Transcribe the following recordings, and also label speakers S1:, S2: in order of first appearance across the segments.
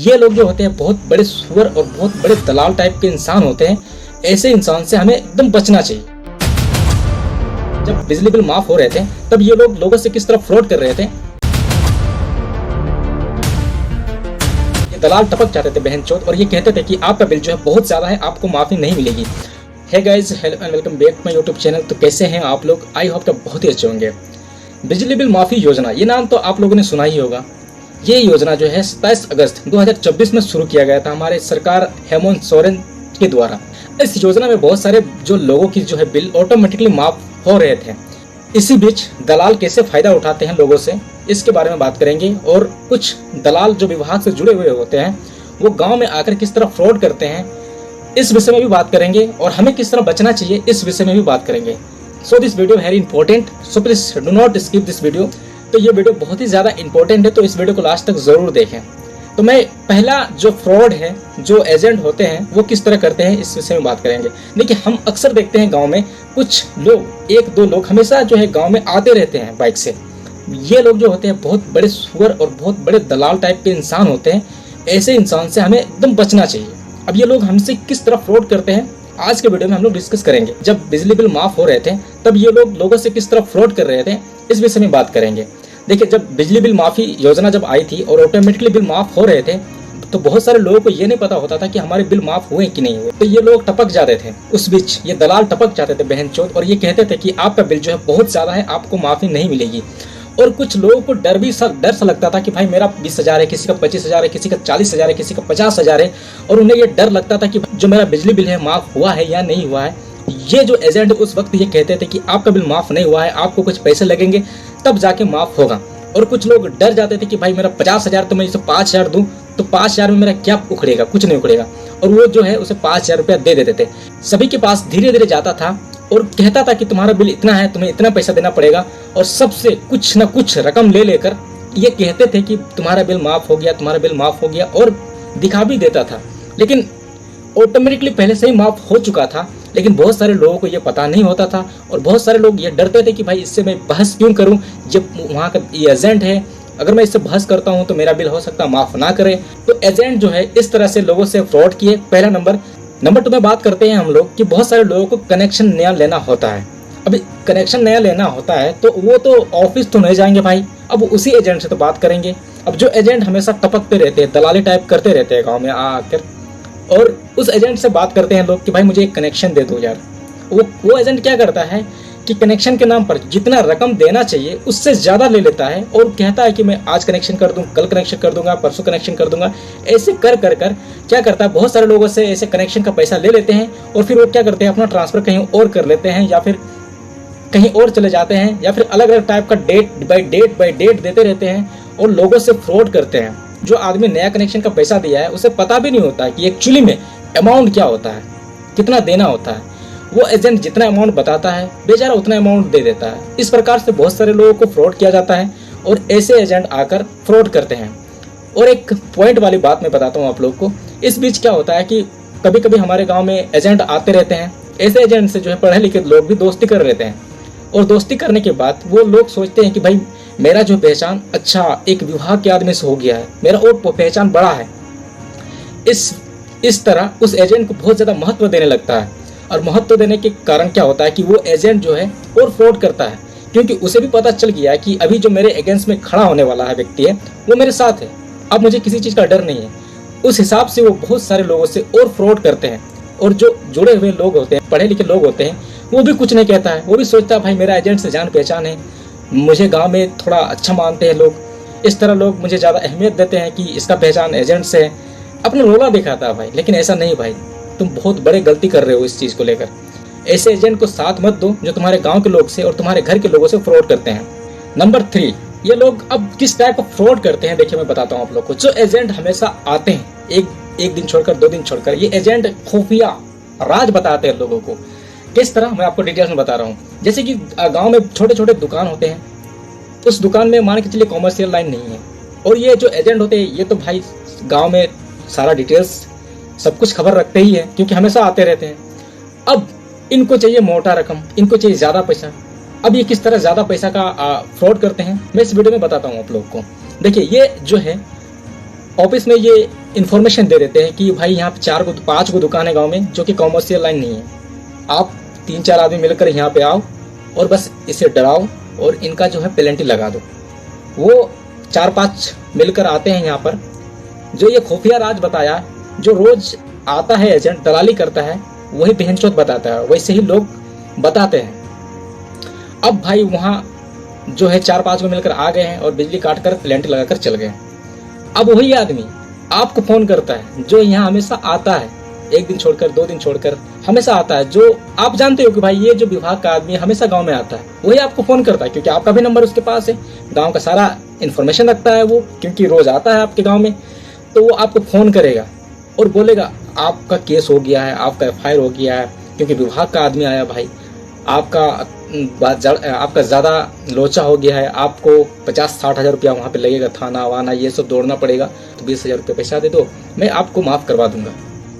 S1: ये लोग जो होते हैं बहुत बड़े सुअर और बहुत बड़े दलाल टाइप के इंसान होते हैं। ऐसे इंसान से हमें एकदम बचना चाहिए। जब बिजली बिल माफ हो रहे थे तब ये लोग लोगों से किस तरह फ्रॉड कर रहे थे। ये दलाल टपक जाते थे बहनचोद और ये कहते थे कि आपका बिल जो है बहुत ज्यादा है, आपको माफी नहीं मिलेगी। Hey guys, hello and welcome back my YouTube channel. तो कैसे हैं आप लोग? आई होप कि बहुत ही अच्छे होंगे। बिजली बिल माफी योजना, ये नाम तो आप लोगों ने सुना ही होगा। ये योजना जो है 27 अगस्त 2024 में शुरू किया गया था हमारे सरकार हेमंत सोरेन के द्वारा। इस योजना में बहुत सारे जो लोगों की जो है बिल ऑटोमेटिकली माफ हो रहे थे। इसी बीच दलाल कैसे फायदा उठाते हैं लोगों से, इसके बारे में बात करेंगे। और कुछ दलाल जो विभाग से जुड़े हुए होते हैं वो गांव में आकर किस तरह फ्रॉड करते हैं, इस विषय में भी बात करेंगे। और हमें किस तरह बचना चाहिए, इस विषय में भी बात करेंगे। So this video very important, so please do not skip this video. तो ये वीडियो बहुत ही ज़्यादा इंपॉर्टेंट है, तो इस वीडियो को लास्ट तक ज़रूर देखें। तो मैं पहला जो फ्रॉड है, जो एजेंट होते हैं वो किस तरह करते हैं, इस विषय में बात करेंगे। देखिए, हम अक्सर देखते हैं गांव में कुछ लोग, एक दो लोग हमेशा जो है गांव में आते रहते हैं बाइक से। ये लोग जो होते हैं बहुत बड़े सुअर और बहुत बड़े दलाल टाइप के इंसान होते हैं। ऐसे इंसान से हमें एकदम बचना चाहिए। अब ये लोग हमसे किस तरह फ्रॉड करते हैं, आज के वीडियो में हम लोग डिस्कस करेंगे। जब बिजली बिल माफ हो रहे थे तब ये लोग लोगों से किस तरह फ्रॉड कर रहे थे, इस विषय में बात करेंगे। देखिए, जब बिजली बिल माफी योजना जब आई थी और ऑटोमेटिकली बिल माफ हो रहे थे तो बहुत सारे लोगों को ये नहीं पता होता था कि हमारे बिल माफ हुए कि नहीं हुए। तो ये लोग टपक जाते थे। उस बीच ये दलाल टपक जाते थे बहनचोद और ये कहते थे कि आपका बिल जो है बहुत ज्यादा है, आपको माफी नहीं मिलेगी। और कुछ लोगों को डर सा लगता था कि भाई मेरा 20,000 है, किसी का 25,000 है, किसी का 40,000 है, किसी का 50,000 है। और उन्हें ये डर लगता था कि जो मेरा बिजली बिल है माफ हुआ है या नहीं हुआ है। ये जो एजेंट उस वक्त ये कहते थे कि आपका बिल माफ नहीं हुआ है, आपको कुछ पैसे लगेंगे तब जाके माफ होगा। और कुछ लोग डर जाते थे कि भाई मेरा 50,000 तो मैं इसे 5,000 दूं तो 5,000 में मेरा क्या उखड़ेगा, कुछ नहीं उखड़ेगा। और वो जो है उसे 5,000 रुपया दे देते थे। सभी के पास धीरे धीरे जाता था और कहता था कि तुम्हारा बिल इतना है, तुम्हें इतना पैसा देना पड़ेगा। और सबसे कुछ न कुछ रकम ले लेकर ये कहते थे कि तुम्हारा बिल माफ हो गया, तुम्हारा बिल माफ हो गया, और दिखा भी देता था। लेकिन ऑटोमेटिकली पहले से ही माफ हो चुका था। लेकिन बहुत सारे लोगों को ये पता नहीं होता था और बहुत सारे लोग ये डरते थे कि भाई इससे मैं बहस क्यों करूं, जब वहाँ का ये एजेंट है, अगर मैं इससे बहस करता हूं तो मेरा बिल हो सकता है माफ ना करे। तो एजेंट जो है इस तरह से लोगों से फ्रॉड किए। पहला नंबर 2 में बात करते हैं हम लोग कि बहुत सारे लोगों को कनेक्शन नया लेना होता है। अभी कनेक्शन नया लेना होता है तो वो तो ऑफिस तो नहीं जाएंगे भाई, अब उसी एजेंट से तो बात करेंगे। अब जो एजेंट हमेशा टपकते रहते हैं, दलाली टाइप करते रहते हैं गाँव में आकर, और उस एजेंट से बात करते हैं लोग कि भाई मुझे एक कनेक्शन दे दो यार। वो एजेंट क्या करता है कि कनेक्शन के नाम पर जितना रकम देना चाहिए उससे ज़्यादा ले लेता है और कहता है कि मैं आज कनेक्शन कर दूं, कल कनेक्शन कर दूंगा, परसों कनेक्शन कर दूंगा। ऐसे कर क्या करता है, बहुत सारे लोगों से ऐसे कनेक्शन का पैसा ले लेते हैं और फिर वो क्या करते हैं, अपना ट्रांसफ़र कहीं और कर लेते हैं या फिर कहीं और चले जाते हैं, या फिर अलग अलग टाइप का डेट बाई डेट देते रहते हैं और लोगों से फ्रॉड करते हैं। जो आदमी नया कनेक्शन का पैसा दिया है उसे पता भी नहीं होता कि एक्चुअली में अमाउंट क्या होता है, कितना देना होता है। वो एजेंट जितना अमाउंट बताता है बेचारा उतना अमाउंट दे देता है। इस प्रकार से बहुत सारे लोगों को फ्रॉड किया जाता है और ऐसे एजेंट आकर फ्रॉड करते हैं। और एक पॉइंट वाली बात मैं बताता हूँ आप लोग को। इस बीच क्या होता है कि कभी कभी हमारे गाँव में एजेंट आते रहते हैं। ऐसे एजेंट से जो है पढ़े लिखे लोग भी दोस्ती कर लेते हैं और दोस्ती करने के बाद वो लोग सोचते हैं कि भाई मेरा जो पहचान अच्छा एक विभाग के आदमी से हो गया है, मेरा और पहचान बड़ा है। इस तरह उस एजेंट को बहुत ज़्यादा महत्व देने लगता है। और महत्व देने के कारण क्या होता है कि वो एजेंट जो है और फ्रॉड करता है, क्योंकि उसे भी पता चल गया कि अभी जो मेरे अगेंस्ट में खड़ा होने वाला है व्यक्ति है वो मेरे साथ है, अब मुझे किसी चीज़ का डर नहीं है। उस हिसाब से वो बहुत सारे लोगों से और फ्रॉड करते हैं। और जो जुड़े हुए लोग होते हैं, पढ़े लिखे लोग होते हैं, वो भी कुछ नहीं कहता है। वो भी सोचता है भाई मेरा एजेंट से जान पहचान है, मुझे गांव में थोड़ा अच्छा मानते हैं लोग, इस तरह लोग मुझे ज़्यादा अहमियत देते हैं कि इसका पहचान एजेंट से है, अपना रोला दिखाता है भाई। लेकिन ऐसा नहीं भाई, तुम बहुत बड़े गलती कर रहे हो इस चीज़ को लेकर। ऐसे एजेंट को साथ मत दो जो तुम्हारे गांव के लोग से और तुम्हारे घर के लोगों से फ्रॉड करते हैं। नंबर 3, ये लोग अब किस टाइप का फ्रॉड करते हैं, देखिए मैं बताता हूँ आप लोग को। जो एजेंट हमेशा आते हैं एक दिन छोड़कर, 2 दिन छोड़कर, ये एजेंट खुफिया राज बताते हैं लोगों को। किस तरह, मैं आपको डिटेल्स में बता रहा हूँ। जैसे कि गाँव में छोटे छोटे दुकान होते हैं, उस दुकान में मान के चलिए कॉमर्शियल लाइन नहीं है, और ये जो एजेंट होते हैं ये तो भाई गांव में सारा डिटेल्स सब कुछ खबर रखते ही है, क्योंकि हमेशा आते रहते हैं। अब इनको चाहिए मोटा रकम, इनको चाहिए ज़्यादा पैसा। अब ये किस तरह ज़्यादा पैसा का फ्रॉड करते हैं मैं इस वीडियो में बताता हूँ आप लोग को। देखिए, ये जो है ऑफिस में ये इन्फॉर्मेशन दे देते हैं कि भाई यहाँ पे 4 को 5 को दुकान है गांव में जो कि कॉमर्शियल लाइन नहीं है, आप 3-4 आदमी मिलकर यहाँ पे आओ और बस इसे डराओ और इनका जो है पेनल्टी लगा दो। वो 4-5 मिलकर आते हैं यहाँ पर, जो ये खुफिया राज बताया, जो रोज आता है एजेंट दलाली करता है वही बहनचोद बताता है, वैसे ही लोग बताते हैं। अब भाई वहाँ जो है 4-5 को मिलकर आ गए हैं और बिजली काट कर पेनल्टी लगाकर चल गए। अब वही आदमी आपको फोन करता है जो यहाँ हमेशा आता है, 1 दिन छोड़कर 2 दिन छोड़कर हमेशा आता है, जो आप जानते हो कि भाई ये जो विभाग का आदमी हमेशा गांव में आता है, वही आपको फोन करता है क्योंकि आपका भी नंबर उसके पास है, गांव का सारा इन्फॉर्मेशन रखता है वो, क्योंकि रोज आता है आपके गांव में। तो वो आपको फोन करेगा और बोलेगा आपका केस हो गया है, आपका FIR हो गया है, क्योंकि विभाग का आदमी आया भाई, आपका ज़्यादा लोचा हो गया है, आपको 50-60 हज़ार रुपया वहाँ पे लगेगा, थाना वाना ये सब दौड़ना पड़ेगा, तो 20,000 रुपये पैसा दे दो, मैं आपको माफ़ करवा दूंगा।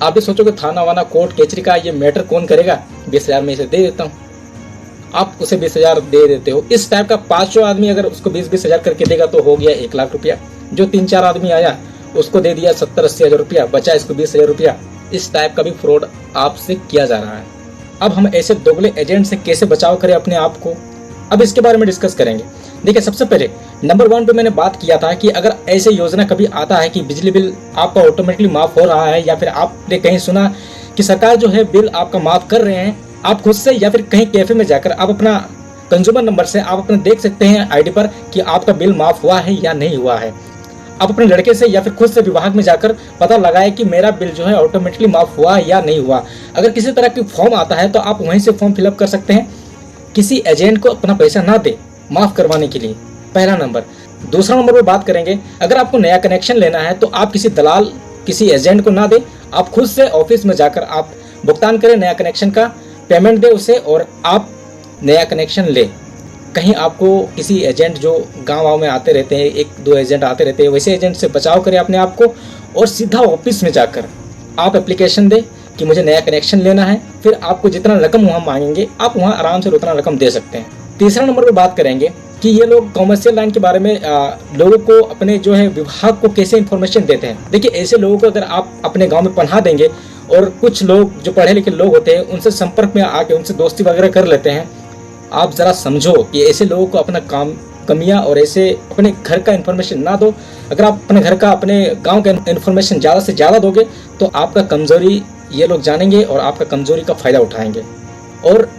S1: आप भी सोचोगे थाना वाना कोर्ट कचहरी का ये मैटर कौन करेगा, 20,000 में इसे दे देता हूँ, आप उसे 20,000 दे देते हो। इस टाइप का 500 आदमी अगर उसको 20-20 हज़ार करके देगा तो हो गया 1 लाख रुपया। जो 3-4 आदमी आया उसको दे दिया 70-80 हज़ार रुपया, बचा इसको 20,000 रुपया। इस टाइप का भी फ्रॉड आपसे किया जा रहा है। अब हम ऐसे दोगले एजेंट से कैसे बचाव करें अपने आप को, अब इसके बारे में डिस्कस करेंगे। देखिए, सबसे पहले नंबर 1 पे मैंने बात किया था कि अगर ऐसे योजना कभी आता है कि बिजली बिल आपका ऑटोमेटिकली माफ हो रहा है, या फिर आपने कहीं सुना कि सरकार जो है बिल आपका माफ कर रहे हैं, आप खुद से या फिर कहीं कैफे में जाकर आप अपना कंज्यूमर नंबर से आप अपना देख सकते हैं ID पर कि आपका बिल माफ हुआ है या नहीं हुआ है। आप अपने लड़के से या फिर खुद से विभाग में जाकर पता लगाए कि मेरा बिल जो है ऑटोमेटिकली माफ हुआ या नहीं हुआ। अगर किसी तरह की फॉर्म आता है तो आप वहीं से फॉर्म फिलअप कर सकते हैं। किसी एजेंट को अपना पैसा ना दे माफ करवाने के लिए, पहला नंबर। दूसरा नंबर पर बात करेंगे, अगर आपको नया कनेक्शन लेना है तो आप किसी दलाल किसी एजेंट को ना दे, आप खुद से ऑफिस में जाकर आप भुगतान करें नया कनेक्शन का, पेमेंट दे उसे और आप नया कनेक्शन ले। कहीं आपको किसी एजेंट जो गाँव में आते रहते हैं, 1-2 एजेंट आते रहते हैं, वैसे एजेंट से बचाव करें अपने आप को और सीधा ऑफिस में जाकर आप एप्लीकेशन दें कि मुझे नया कनेक्शन लेना है। फिर आपको जितना रकम वहाँ मांगेंगे आप वहाँ आराम से उतना रकम दे सकते हैं। तीसरा नंबर पर बात करेंगे कि ये लोग कॉमर्शियल लाइन के बारे में लोगों को अपने जो है विभाग को कैसे इन्फॉर्मेशन देते हैं। देखिए, ऐसे लोगों को अगर आप अपने गाँव में पनाह देंगे और कुछ लोग जो पढ़े लिखे लोग होते हैं उनसे संपर्क में आके उनसे दोस्ती वगैरह कर लेते हैं, आप ज़रा समझो कि ऐसे लोगों को अपना कमियां और ऐसे अपने घर का इन्फॉर्मेशन ना दो। अगर आप अपने घर का अपने गांव का इन्फॉर्मेशन ज़्यादा से ज़्यादा दोगे तो आपका कमज़ोरी ये लोग जानेंगे और आपका कमज़ोरी का फ़ायदा उठाएंगे। और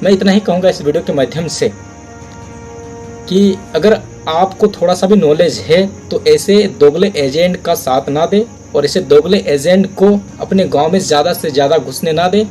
S1: मैं इतना ही कहूँगा इस वीडियो के माध्यम से कि अगर आपको थोड़ा सा भी नॉलेज है तो ऐसे दोगले एजेंट का साथ ना दे और ऐसे दोगले एजेंट को अपने गाँव में ज़्यादा से ज़्यादा घुसने ना दे।